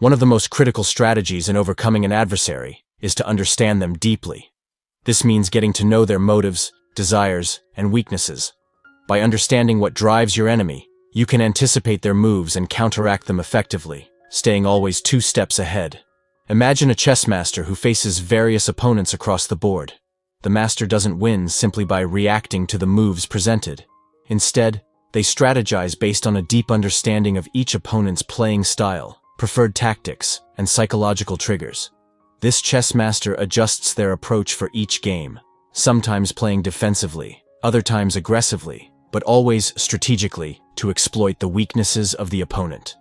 One of the most critical strategies in overcoming an adversary is to understand them deeply. This means getting to know their motives, desires, and weaknesses. By understanding what drives your enemy, you can anticipate their moves and counteract them effectively, staying always 2 steps ahead. Imagine a chess master who faces various opponents across the board. The master doesn't win simply by reacting to the moves presented. Instead, they strategize based on a deep understanding of each opponent's playing style, preferred tactics, and psychological triggers. This chess master adjusts their approach for each game, sometimes playing defensively, other times aggressively, but always strategically to exploit the weaknesses of the opponent.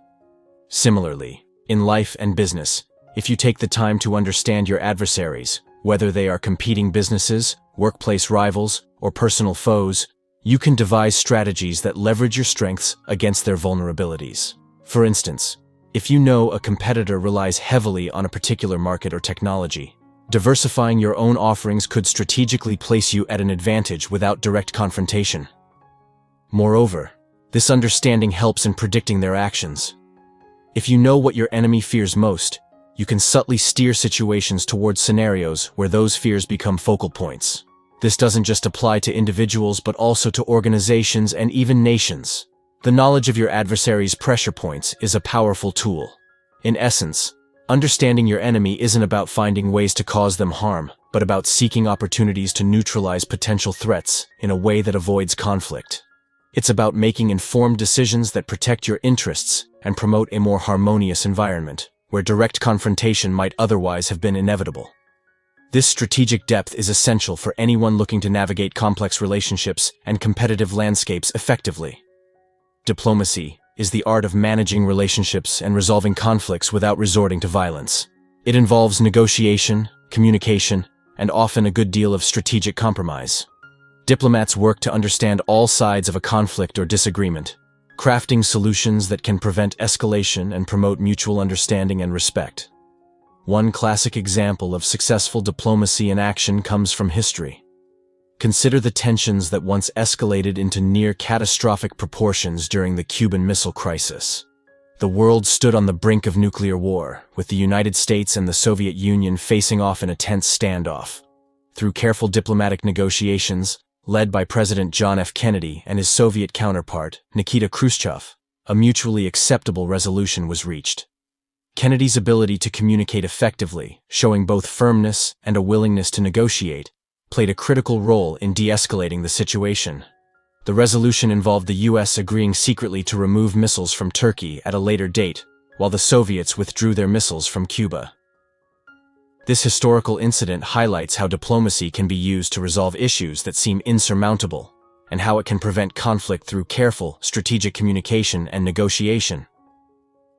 Similarly, in life and business, if you take the time to understand your adversaries, whether they are competing businesses, workplace rivals, or personal foes, you can devise strategies that leverage your strengths against their vulnerabilities. For instance, if you know a competitor relies heavily on a particular market or technology, diversifying your own offerings could strategically place you at an advantage without direct confrontation. Moreover, this understanding helps in predicting their actions. If you know what your enemy fears most, you can subtly steer situations towards scenarios where those fears become focal points. This doesn't just apply to individuals but also to organizations and even nations. The knowledge of your adversary's pressure points is a powerful tool. In essence, understanding your enemy isn't about finding ways to cause them harm, but about seeking opportunities to neutralize potential threats in a way that avoids conflict. It's about making informed decisions that protect your interests and promote a more harmonious environment, where direct confrontation might otherwise have been inevitable. This strategic depth is essential for anyone looking to navigate complex relationships and competitive landscapes effectively. Diplomacy is the art of managing relationships and resolving conflicts without resorting to violence. It involves negotiation, communication, and often a good deal of strategic compromise. Diplomats work to understand all sides of a conflict or disagreement, crafting solutions that can prevent escalation and promote mutual understanding and respect. One classic example of successful diplomacy in action comes from history. Consider the tensions that once escalated into near-catastrophic proportions during the Cuban Missile Crisis. The world stood on the brink of nuclear war, with the United States and the Soviet Union facing off in a tense standoff. Through careful diplomatic negotiations, led by President John F. Kennedy and his Soviet counterpart, Nikita Khrushchev, a mutually acceptable resolution was reached. Kennedy's ability to communicate effectively, showing both firmness and a willingness to negotiate, played a critical role in de-escalating the situation. The resolution involved the U.S. agreeing secretly to remove missiles from Turkey at a later date, while the Soviets withdrew their missiles from Cuba. This historical incident highlights how diplomacy can be used to resolve issues that seem insurmountable, and how it can prevent conflict through careful, strategic communication and negotiation.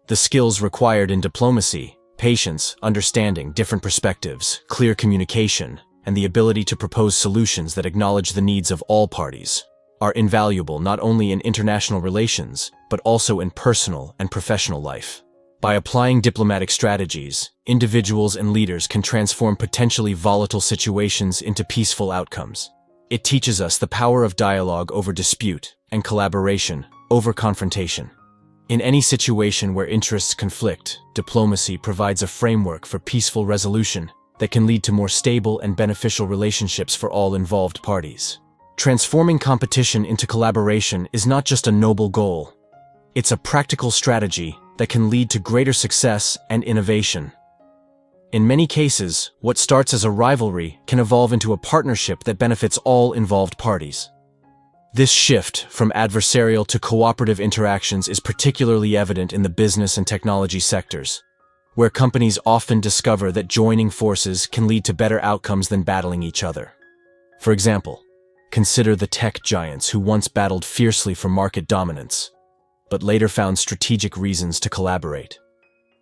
The skills required in diplomacy, patience, understanding different perspectives, clear communication, and the ability to propose solutions that acknowledge the needs of all parties, are invaluable not only in international relations, but also in personal and professional life. By applying diplomatic strategies, individuals and leaders can transform potentially volatile situations into peaceful outcomes. It teaches us the power of dialogue over dispute and collaboration over confrontation. In any situation where interests conflict, diplomacy provides a framework for peaceful resolution that can lead to more stable and beneficial relationships for all involved parties. Transforming competition into collaboration is not just a noble goal. It's a practical strategy that can lead to greater success and innovation. In many cases, what starts as a rivalry can evolve into a partnership that benefits all involved parties. This shift from adversarial to cooperative interactions is particularly evident in the business and technology sectors, where companies often discover that joining forces can lead to better outcomes than battling each other. For example, consider the tech giants who once battled fiercely for market dominance, but later found strategic reasons to collaborate.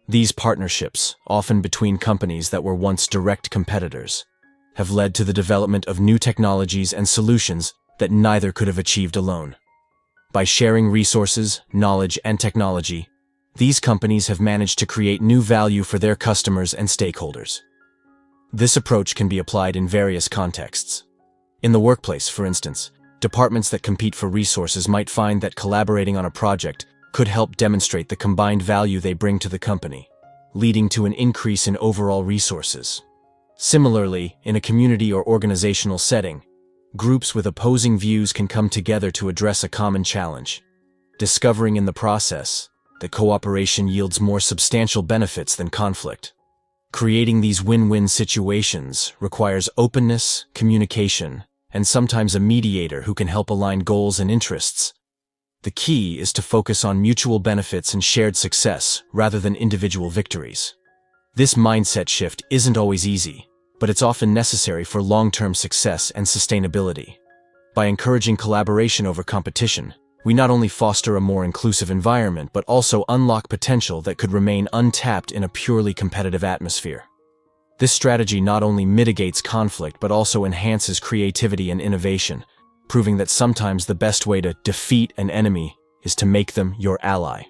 These partnerships, often between companies that were once direct competitors, have led to the development of new technologies and solutions that neither could have achieved alone. By sharing resources, knowledge, and technology, these companies have managed to create new value for their customers and stakeholders. This approach can be applied in various contexts. In the workplace, for instance, departments that compete for resources might find that collaborating on a project could help demonstrate the combined value they bring to the company. leading to an increase in overall resources. Similarly, in a community or organizational setting, groups with opposing views can come together to address a common challenge, discovering in the process that cooperation yields more substantial benefits than conflict. Creating these win-win situations requires openness, communication, and sometimes a mediator who can help align goals and interests. The key is to focus on mutual benefits and shared success rather than individual victories. This mindset shift isn't always easy, but it's often necessary for long-term success and sustainability. By encouraging collaboration over competition, we not only foster a more inclusive environment but also unlock potential that could remain untapped in a purely competitive atmosphere. This strategy not only mitigates conflict but also enhances creativity and innovation, proving that sometimes the best way to defeat an enemy is to make them your ally.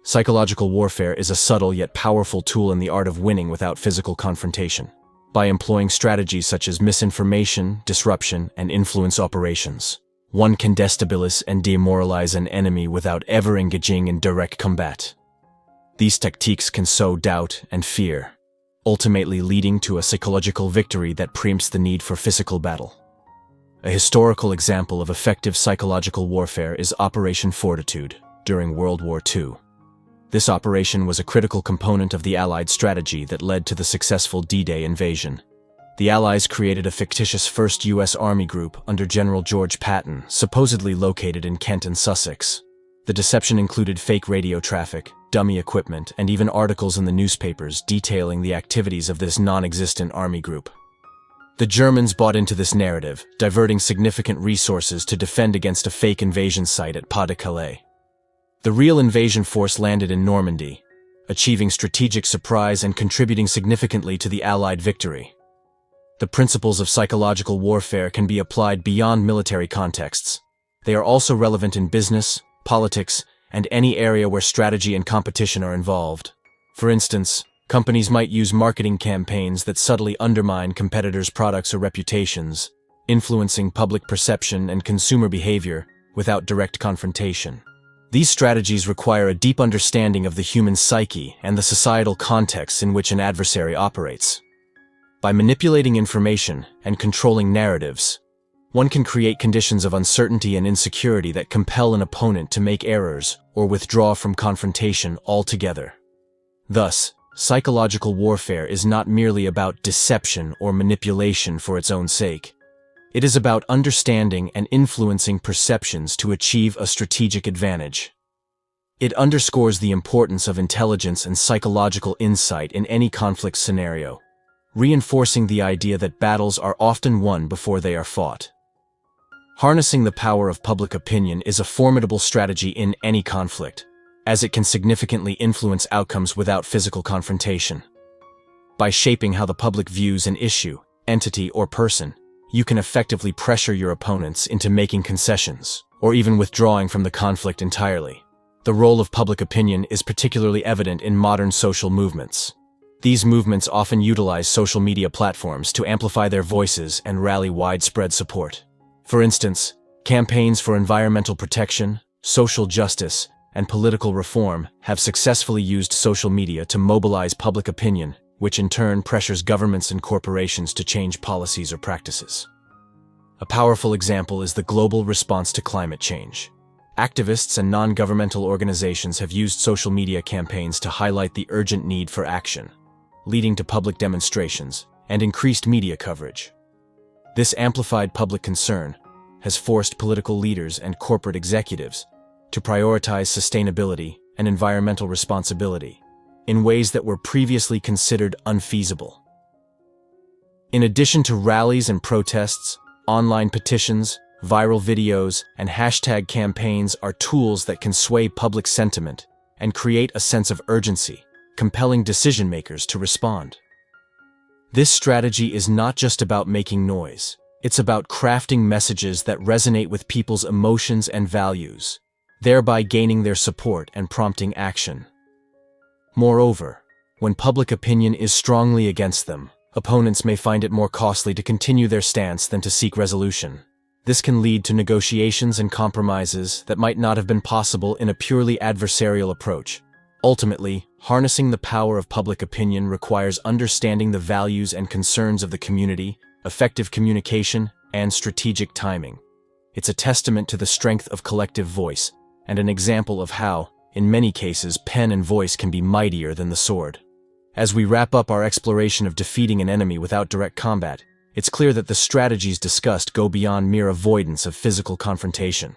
Psychological warfare is a subtle yet powerful tool in the art of winning without physical confrontation. By employing strategies such as misinformation, disruption, and influence operations, one can destabilize and demoralize an enemy without ever engaging in direct combat. These tactiques can sow doubt and fear, ultimately leading to a psychological victory that preempts the need for physical battle. A historical example of effective psychological warfare is Operation Fortitude during World War II. This operation was a critical component of the Allied strategy that led to the successful D-Day invasion. The Allies created a fictitious 1st U.S. Army Group under General George Patton, supposedly located in Kent and Sussex. The deception included fake radio traffic, dummy equipment, and even articles in the newspapers detailing the activities of this non-existent army group. The Germans bought into this narrative, diverting significant resources to defend against a fake invasion site at Pas-de-Calais. The real invasion force landed in Normandy, achieving strategic surprise and contributing significantly to the Allied victory. The principles of psychological warfare can be applied beyond military contexts. They are also relevant in business, politics, and any area where strategy and competition are involved. For instance, companies might use marketing campaigns that subtly undermine competitors' products or reputations, influencing public perception and consumer behavior without direct confrontation. These strategies require a deep understanding of the human psyche and the societal context in which an adversary operates. By manipulating information and controlling narratives, one can create conditions of uncertainty and insecurity that compel an opponent to make errors or withdraw from confrontation altogether. Thus, psychological warfare is not merely about deception or manipulation for its own sake. It is about understanding and influencing perceptions to achieve a strategic advantage. It underscores the importance of intelligence and psychological insight in any conflict scenario, reinforcing the idea that battles are often won before they are fought. Harnessing the power of public opinion is a formidable strategy in any conflict, as it can significantly influence outcomes without physical confrontation. By shaping how the public views an issue, entity, or person, you can effectively pressure your opponents into making concessions, or even withdrawing from the conflict entirely. The role of public opinion is particularly evident in modern social movements. These movements often utilize social media platforms to amplify their voices and rally widespread support. For instance, campaigns for environmental protection, social justice, and political reform have successfully used social media to mobilize public opinion, which in turn pressures governments and corporations to change policies or practices. A powerful example is the global response to climate change. Activists and non-governmental organizations have used social media campaigns to highlight the urgent need for action, leading to public demonstrations and increased media coverage. This amplified public concern has forced political leaders and corporate executives to prioritize sustainability and environmental responsibility in ways that were previously considered unfeasible. In addition to rallies and protests, online petitions, viral videos, and hashtag campaigns are tools that can sway public sentiment and create a sense of urgency, compelling decision-makers to respond. This strategy is not just about making noise. It's about crafting messages that resonate with people's emotions and values, thereby gaining their support and prompting action. Moreover, when public opinion is strongly against them, opponents may find it more costly to continue their stance than to seek resolution. This can lead to negotiations and compromises that might not have been possible in a purely adversarial approach, Ultimately, harnessing the power of public opinion requires understanding the values and concerns of the community, effective communication, and strategic timing. It's a testament to the strength of collective voice, and an example of how, in many cases, pen and voice can be mightier than the sword. As we wrap up our exploration of defeating an enemy without direct combat, it's clear that the strategies discussed go beyond mere avoidance of physical confrontation.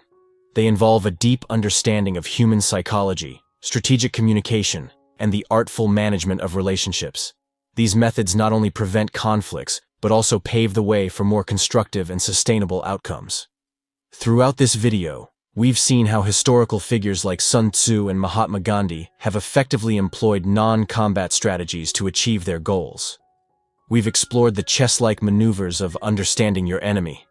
They involve a deep understanding of human psychology, strategic communication, and the artful management of relationships. These methods not only prevent conflicts, but also pave the way for more constructive and sustainable outcomes. Throughout this video, we've seen how historical figures like Sun Tzu and Mahatma Gandhi have effectively employed non-combat strategies to achieve their goals. We've explored the chess-like maneuvers of understanding your enemy,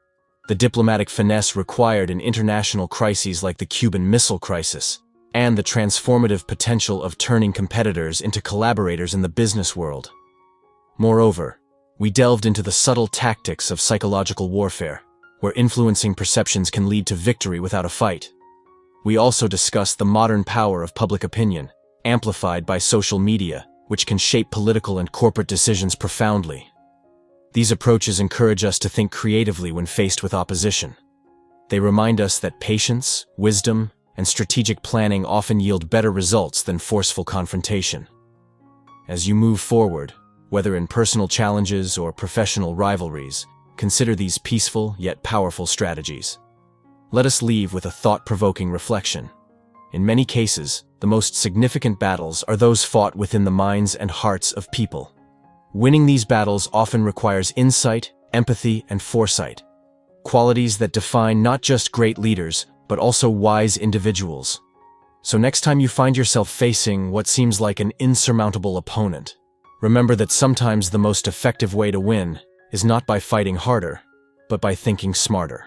the diplomatic finesse required in international crises like the Cuban Missile Crisis, and the transformative potential of turning competitors into collaborators in the business world. Moreover, we delved into the subtle tactics of psychological warfare, where influencing perceptions can lead to victory without a fight. We also discussed the modern power of public opinion, amplified by social media, which can shape political and corporate decisions profoundly. These approaches encourage us to think creatively when faced with opposition. They remind us that patience, wisdom, and strategic planning often yield better results than forceful confrontation. As you move forward, whether in personal challenges or professional rivalries, consider these peaceful yet powerful strategies. Let us leave with a thought-provoking reflection. In many cases, the most significant battles are those fought within the minds and hearts of people. Winning these battles often requires insight, empathy, and foresight, qualities that define not just great leaders, but also wise individuals. So next time you find yourself facing what seems like an insurmountable opponent, remember that sometimes the most effective way to win is not by fighting harder, but by thinking smarter.